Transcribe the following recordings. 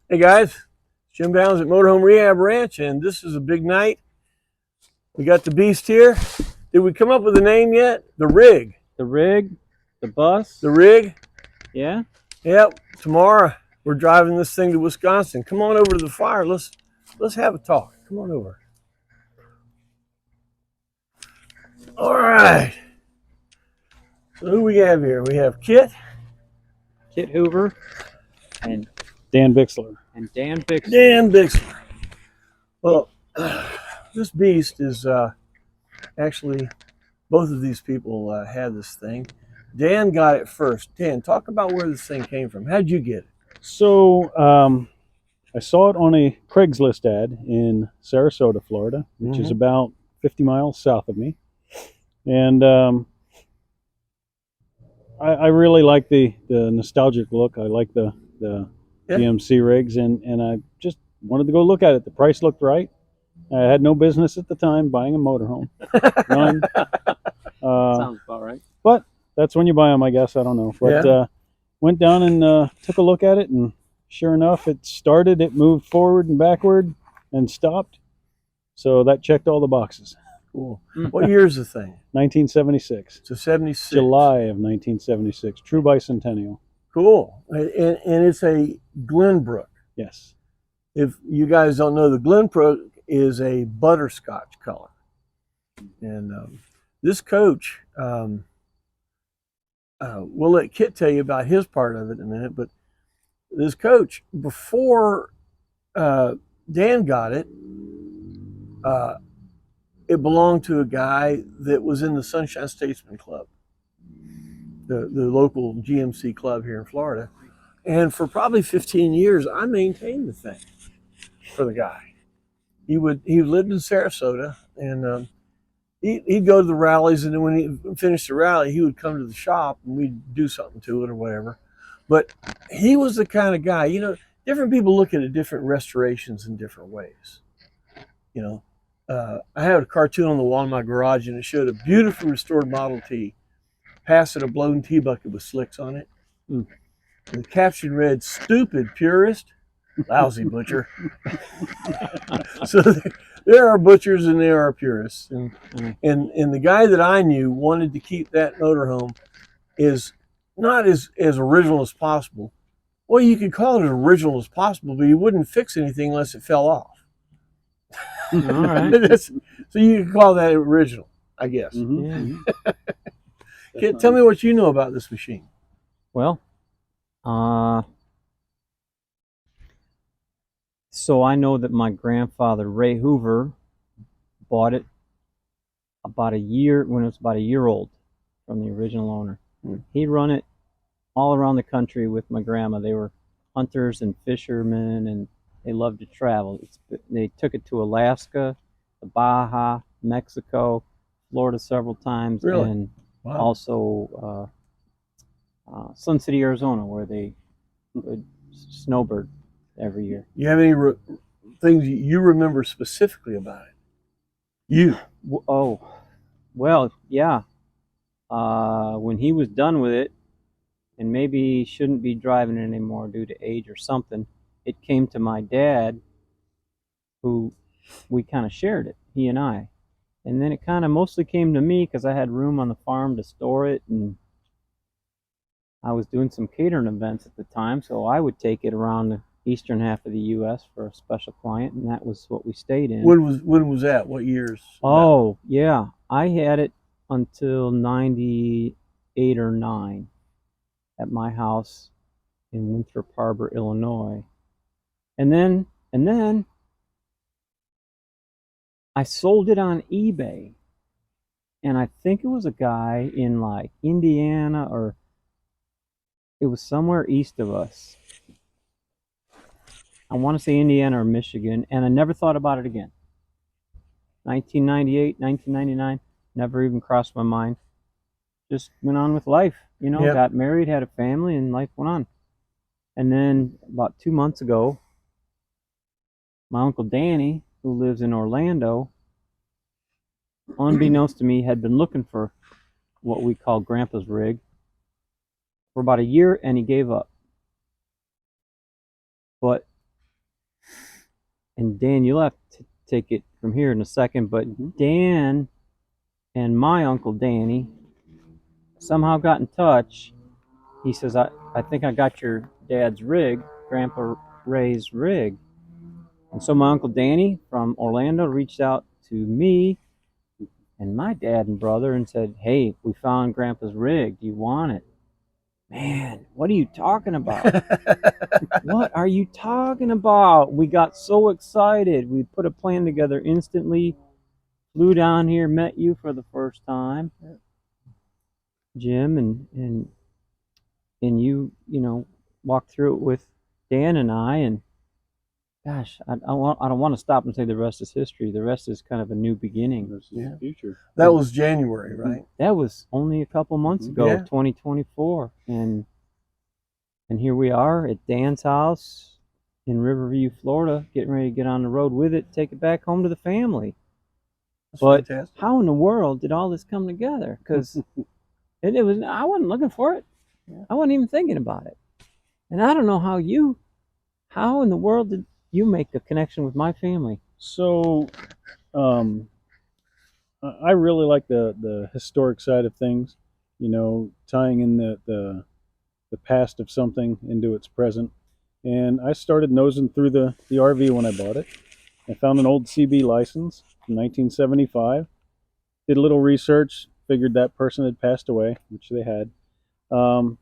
Hey guys, Jim Downs at Motorhome Rehab Ranch, and this is a big night. We got the beast here. Did we come up with a name yet? The rig. The rig, the bus. The rig. Yeah. Yep. Tomorrow we're driving this thing to Wisconsin. Come on over to the fire. Let's have a talk. Come on over. All right. So who we have here? We have Kit Hoover, and Dan Bixler. Dan Bixler. Dan Bixler. Well, this beast is actually, both of these people had this thing. Dan got it first. Dan, talk about where this thing came from. How'd you get it? So I saw it on a Craigslist ad in Sarasota, Florida, which is about 50 miles south of me. And I really like the nostalgic look. I like the GMC rigs, and I just wanted to go look at it. The price looked right. I had no business at the time buying a motorhome. None. Sounds about right. But that's when you buy them, I guess. I don't know. But went down and took a look at it, and sure enough, it started. It moved forward and backward and stopped. So that checked all the boxes. Cool. What year is the thing? 1976. So 76. July of 1976. True bicentennial. Cool. And it's a Glenbrook. Yes. If you guys don't know, the Glenbrook is a butterscotch color. And this coach, we'll let Kit tell you about his part of it in a minute, but this coach, before Dan got it, it belonged to a guy that was in the Sunshine Statesman Club, the local GMC club here in Florida. And for probably 15 years, I maintained the thing for the guy. He lived in Sarasota, and he'd go to the rallies, and then when he finished the rally, he would come to the shop, and we'd do something to it or whatever. But he was the kind of guy, different people look at different restorations in different ways. I had a cartoon on the wall in my garage, and it showed a beautifully restored Model T passing a blown tea bucket with slicks on it. And the caption read, "Stupid purist, lousy butcher." So there are butchers and there are purists. And the guy that I knew wanted to keep that motorhome is not as original as possible. Well, you could call it as original as possible, but you wouldn't fix anything unless it fell off. All right. So you can call that original, I guess. Kid, tell me what you know about this machine. Well, so I know that my grandfather, Ray Hoover, bought it when it was about a year old from the original owner. He'd run it all around the country with my grandma. They were hunters and fishermen, and they loved to travel. They took it to Alaska, the Baja, Mexico, Florida several times, and also Sun City, Arizona, where they would snowbird every year. You have any things you remember specifically about it? Oh, well, yeah. When he was done with it, and maybe he shouldn't be driving it anymore due to age or something, it came to my dad, who we kind of shared it, he and I. And then it kind of mostly came to me because I had room on the farm to store it, and I was doing some catering events at the time, so I would take it around the eastern half of the U.S. for a special client, and that was what we stayed in. When was that? What years? Oh, yeah. I had it until 98 or 9 at my house in Winthrop Harbor, Illinois. And then I sold it on eBay, and I think it was a guy in like Indiana, or it was somewhere east of us. I want to say Indiana or Michigan, and I never thought about it again. 1998, 1999, never even crossed my mind. Just went on with life, got married, had a family, and life went on. And then about 2 months ago, my Uncle Danny, who lives in Orlando, unbeknownst to me, had been looking for what we call Grandpa's rig for about a year, and he gave up. and Dan, you'll have to take it from here in a second, but Dan and my Uncle Danny somehow got in touch. He says, I think I got your dad's rig, Grandpa Ray's rig. And so my Uncle Danny from Orlando reached out to me and my dad and brother and said, hey, we found Grandpa's rig. Do you want it? Man, what are you talking about? What are you talking about? We got so excited. We put a plan together instantly. Flew down here, met you for the first time, Jim, and you know, walked through it with Dan and I, and gosh, I don't want to stop and say the rest is history. The rest is kind of a new beginning. This is the future. That was January, right? That was only a couple months ago, Yeah. 2024, and here we are at Dan's house in Riverview, Florida, getting ready to get on the road with it, take it back home to the family. That's But fantastic. how in the world did all this come together? Because it was, I wasn't looking for it. I wasn't even thinking about it. And I don't know how in the world did you make a connection with my family? So, I really like the historic side of things. You know, tying in the past of something into its present. And I started nosing through the RV when I bought it. I found an old CB license from 1975. Did a little research, figured that person had passed away, which they had. And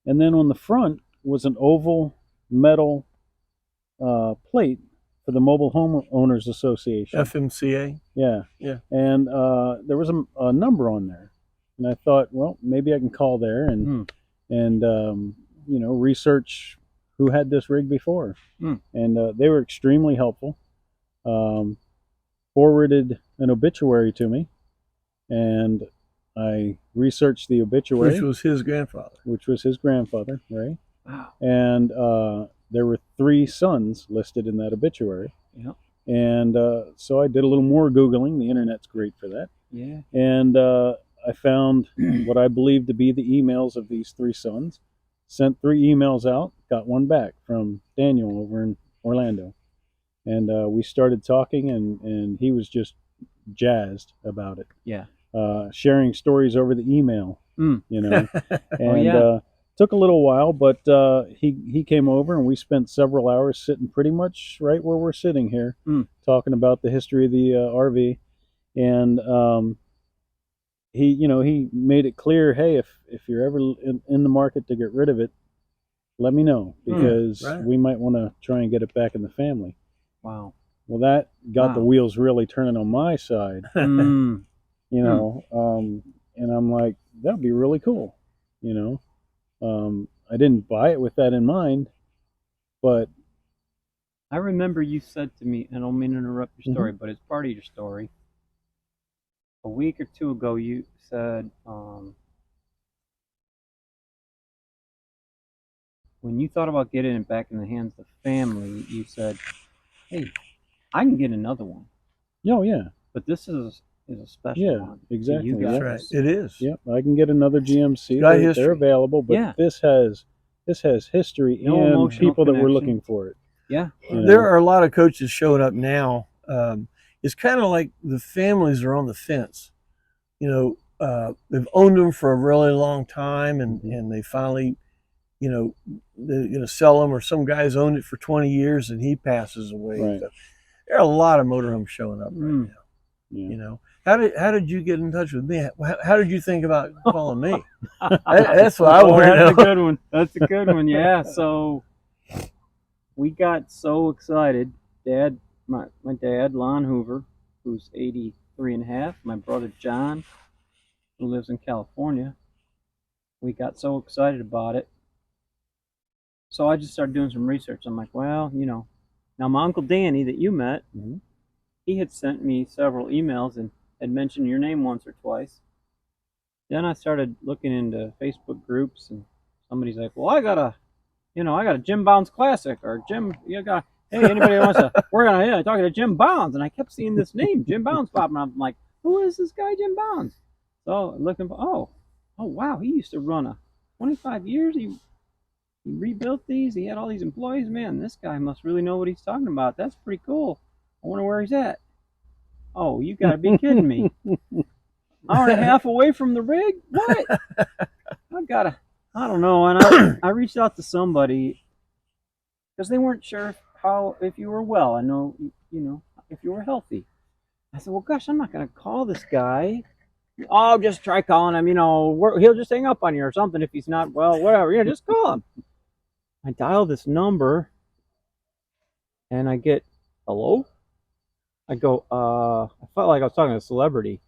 then on the front was an oval metal plate for the Mobile Home Owners Association. FMCA. Yeah. Yeah. And there was a number on there. And I thought, well, maybe I can call there and you know, research who had this rig before. And they were extremely helpful. Forwarded an obituary to me, and I researched the obituary, Which was his grandfather. Ray. Wow. And there were 3 sons listed in that obituary. Yep. And so I did a little more Googling. The internet's great for that. Yeah. And I found what I believe to be the emails of these 3 sons. Sent 3 emails out, got one back from Daniel over in Orlando. And we started talking, and he was just jazzed about it. Yeah. Sharing stories over the email, you know. And took a little while, but he came over, and we spent several hours sitting pretty much right where we're sitting here, talking about the history of the RV. And he made it clear, hey, if you're ever in the market to get rid of it, let me know, because we might want to try and get it back in the family. Wow. Well, that got the wheels really turning on my side, you know, and I'm like, that'd be really cool, you know. I didn't buy it with that in mind, but I remember you said to me, and I don't mean to interrupt your story, but it's part of your story. A week or 2 ago, you said, when you thought about getting it back in the hands of the family, you said, hey, I can get another one. Oh, yeah. But this is a special one. Exactly. You guys. That's right. It is. Yep, I can get another GMC. They're available, but this has history and people that were looking for it. Yeah. You know? There are a lot of coaches showing up now. It's kind of like the families are on the fence. You know, they've owned them for a really long time, and they finally, you know, they're going to sell them, or some guy's owned it for 20 years and he passes away. Right. So there are a lot of motorhomes showing up right now. Yeah. You know, how did you get in touch with me? How did you think about calling me? That's what I want to know. That's a good one. That's a good one. Yeah. So we got so excited. Dad, my dad, Lon Hoover, who's 83 and a half, my brother John, who lives in California. We got so excited about it. So I just started doing some research. I'm like, well, you know, now my Uncle Danny that you met, he had sent me several emails and had mentioned your name once or twice. Then I started looking into Facebook groups, and somebody's like, well, I got a Jim Bounds Classic, or Jim, hey, anybody wants to, we're going to, talking to Jim Bounds. And I kept seeing this name, Jim Bounds, popping up. I'm like, who is this guy, Jim Bounds? So looking, oh, wow, he used to run 25 years. he rebuilt these. He had all these employees. Man, this guy must really know what he's talking about. That's pretty cool. I wonder where he's at. Oh, you gotta be kidding me. Hour and a half away from the rig? What? I don't know. And I reached out to somebody because they weren't sure if you were well. I know, if you were healthy. I said, well, gosh, I'm not going to call this guy. Oh, just try calling him. He'll just hang up on you or something if he's not well, whatever. Just call him. I dial this number and I get, hello? I go, I felt like I was talking to a celebrity.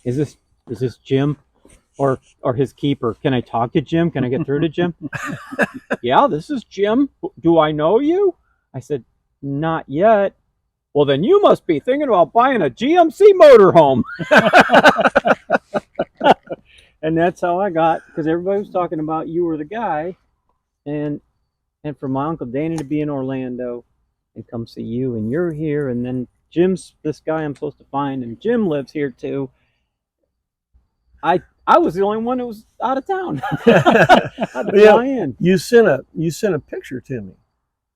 Is this Jim or his keeper? Can I talk to Jim? Can I get through to Jim? Yeah, this is Jim. Do I know you? I said, not yet. Well, then you must be thinking about buying a GMC motorhome. And that's how I got, because everybody was talking about you were the guy, and for my Uncle Danny to be in Orlando and come see you, and you're here, and then Jim's this guy I'm supposed to find, and Jim lives here too. I was the only one that was out of town. I had to fly in. You sent a picture to me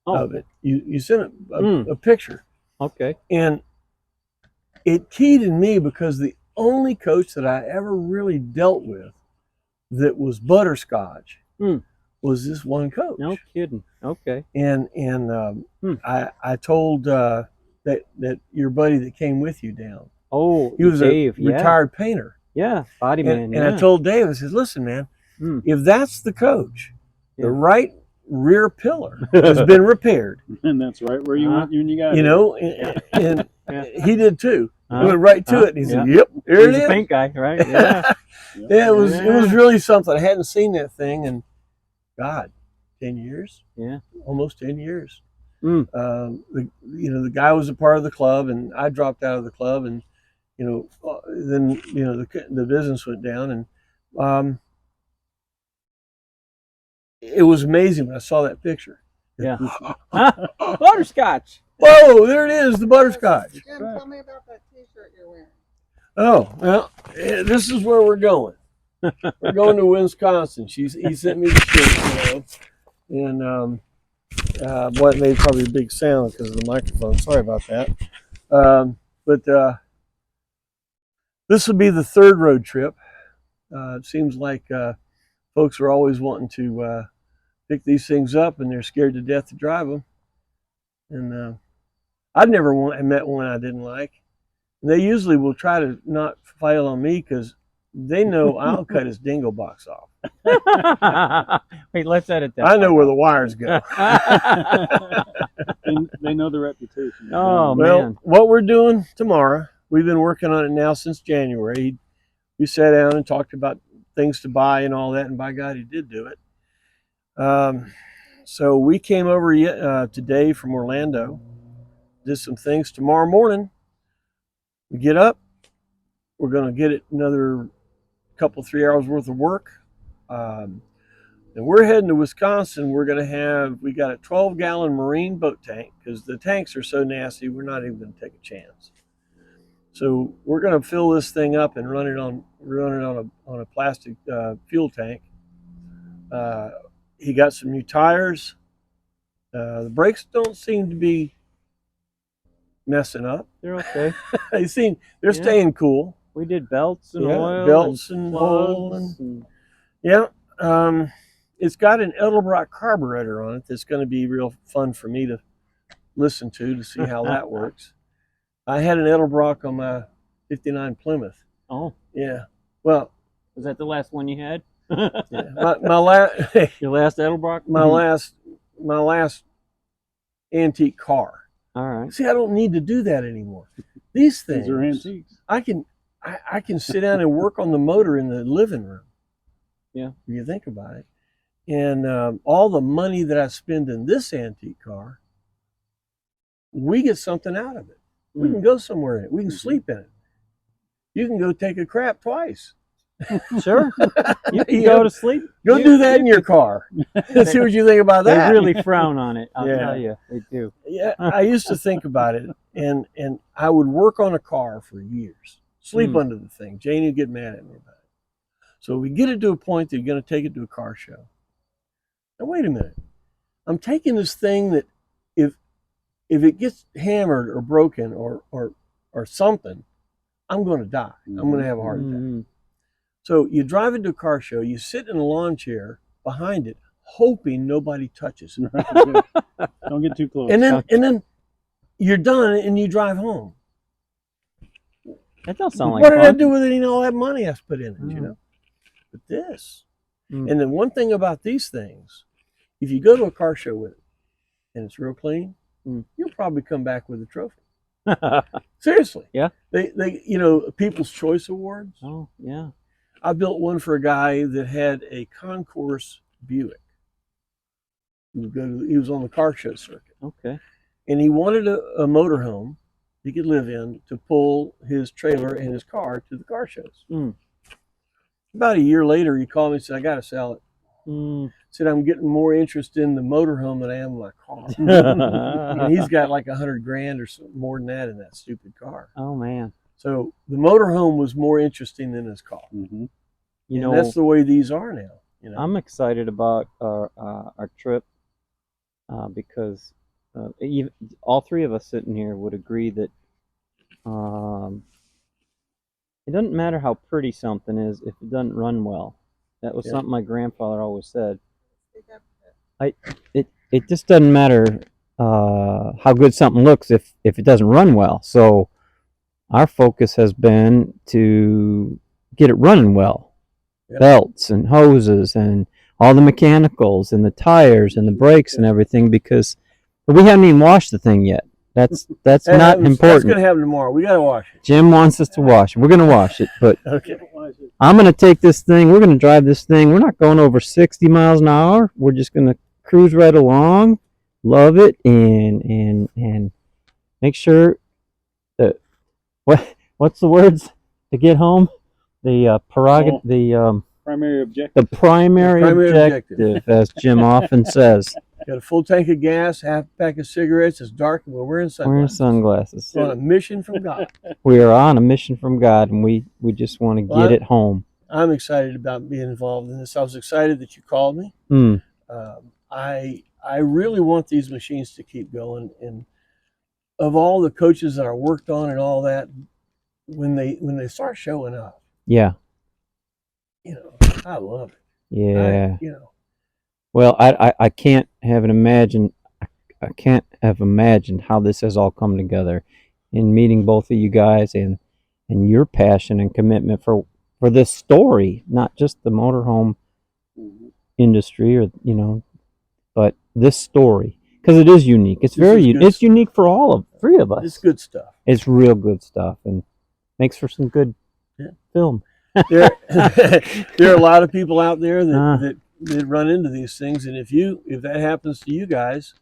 of it. You sent a picture. Okay. And it keyed in me because the only coach that I ever really dealt with that was butterscotch was this one coach. No kidding. Okay. And I told that your buddy that came with you down. Oh, he was Dave, a retired painter. Yeah, body man. And I told Dave, I said, listen, man, if that's the coach, the right rear pillar has been repaired. And that's right where you went when you got and he did too. He went right to it. And he said, yep, there it is. He's a paint guy, right? Yeah. It was really something. I hadn't seen that thing in, God, 10 years? Yeah. Almost 10 years. The guy was a part of the club, and I dropped out of the club, and, then, the business went down, and it was amazing when I saw that picture. Yeah. Butterscotch. Whoa, there it is, the butterscotch. Jim, tell me about that T-shirt you're wearing. Oh, well, this is where we're going. We're going to Wisconsin. He sent me the shirt, and boy, it made probably a big sound because of the microphone. Sorry about that. But this will be the third road trip. It seems like folks are always wanting to pick these things up, and they're scared to death to drive them. And I've never met one I didn't like. And they usually will try to not file on me because they know I'll cut his dingle box off. Wait, let's edit that. I know where the wires go. They know the reputation. Oh, well, man. What we're doing tomorrow, we've been working on it now since January. We sat down and talked about things to buy and all that, and by God, he did do it. So we came over today from Orlando, did some things. Tomorrow morning, we get up, we're going to get it another couple, 3 hours worth of work. And we're heading to Wisconsin. We got a 12-gallon marine boat tank because the tanks are so nasty, we're not even going to take a chance. So we're going to fill this thing up and run it on a plastic fuel tank. He got some new tires. The brakes don't seem to be messing up. They're okay. They're staying cool. We did belts and oil. Belts and oil. It's got an Edelbrock carburetor on it that's going to be real fun for me to listen to see how that works. I had an Edelbrock on my 59 Plymouth. Oh. Yeah. Well. Was that the last one you had? Yeah. Your last Edelbrock? My last antique car. All right. See, I don't need to do that anymore. These things are antiques. I can sit down and work on the motor in the living room. Yeah. When you think about it. And all the money that I spend in this antique car, we get something out of it. We can go somewhere in it. We can sleep in it. You can go take a crap twice. Sure. You can go to sleep. Go do that in your car. See what you think about that. They really frown on it. I'll tell you. They do. Yeah, I used to think about it, and I would work on a car for years. Sleep under the thing. Janie would get mad at me about it. So we get it to a point that you're going to take it to a car show. Now wait a minute. I'm taking this thing that if it gets hammered or broken or something, I'm going to die. I'm going to have a heart attack. Mm. So you drive into a car show, you sit in a lawn chair behind it, hoping nobody touches it. Don't get too close. And then you're done and you drive home. That does sound like What did I fun. do with it? All that money I put in it, Mm. you know? But this. Mm. And then one thing about these things, if you go to a car show with it and it's real clean, you'll probably come back with a trophy. Seriously. Yeah. They People's Choice Awards. Oh, yeah. I built one for a guy that had a concourse Buick. He was on the car show circuit. Okay. And he wanted a motorhome he could live in to pull his trailer and his car to the car shows. Mm. About a year later, he called me and said, I got to sell it. Mm. Said, I'm getting more interest in the motorhome than I am in my car. And he's got like $100,000 or something more than that in that stupid car. Oh, man. So the motorhome was more interesting than his car. Mm-hmm. You and know, that's the way these are now. You know? I'm excited about our trip because even all three of us sitting here would agree that it doesn't matter how pretty something is if it doesn't run well. That was something my grandfather always said. It just doesn't matter how good something looks if it doesn't run well. So our focus has been to get it running well. Yep. Belts and hoses and all the mechanicals and the tires and the brakes and everything, because we haven't even washed the thing yet. That's not important. That's going to happen tomorrow. We got to wash it. Jim wants us to wash it. We're going to wash it, but Okay. I'm going to take this thing. We're going to drive this thing. We're not going over 60 miles an hour. We're just going to cruise right along, love it, and make sure that what's the words to get home? The prerogative, Primary objective. the primary objective, as Jim often says. Got a full tank of gas, half a pack of cigarettes. It's dark, and we're wearing sunglasses. Wearing sunglasses. We're on a mission from God. We are on a mission from God, and we just want to get it home. I'm excited about being involved in this. I was excited that you called me. Mm. I really want these machines to keep going. And of all the coaches that I worked on and all that, when they start showing up, Yeah. I love it. Yeah. I Well, I can't have imagined how this has all come together in meeting both of you guys and your passion and commitment for this story, not just the motorhome industry or but this story, because it is unique. It's it's unique for all three of us. It's good stuff. It's real good stuff and makes for some good film. There are a lot of people out there that run into these things, and if that happens to you guys,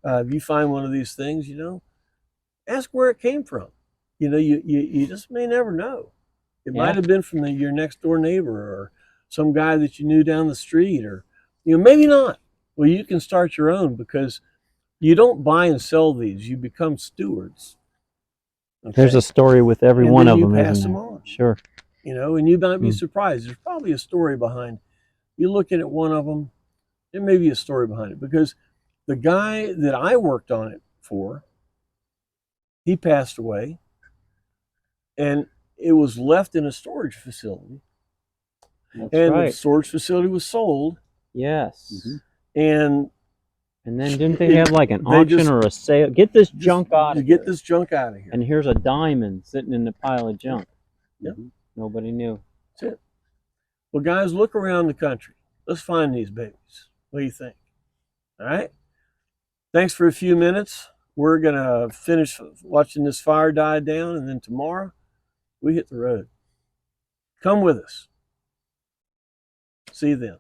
if you find one of these things, ask where it came from. You just may never know. It might have been from your next door neighbor or some guy that you knew down the street, or maybe not. Well, you can start your own, because you don't buy and sell these; you become stewards. Okay? There's a story with every one of them, pass isn't them there? on. Sure. And you might be surprised. There's probably a story behind. You look at one of them, there may be a story behind it, because the guy that I worked on it for, he passed away, and it was left in a storage facility. The storage facility was sold. Yes. Mm-hmm. And then didn't they have like an auction or a sale? Get this junk out of here. Get this junk out of here. And here's a diamond sitting in the pile of junk. Yep. Nobody knew. That's it. Well, guys, look around the country. Let's find these babies. What do you think? All right. Thanks for a few minutes. We're going to finish watching this fire die down, and then tomorrow we hit the road. Come with us. See you then.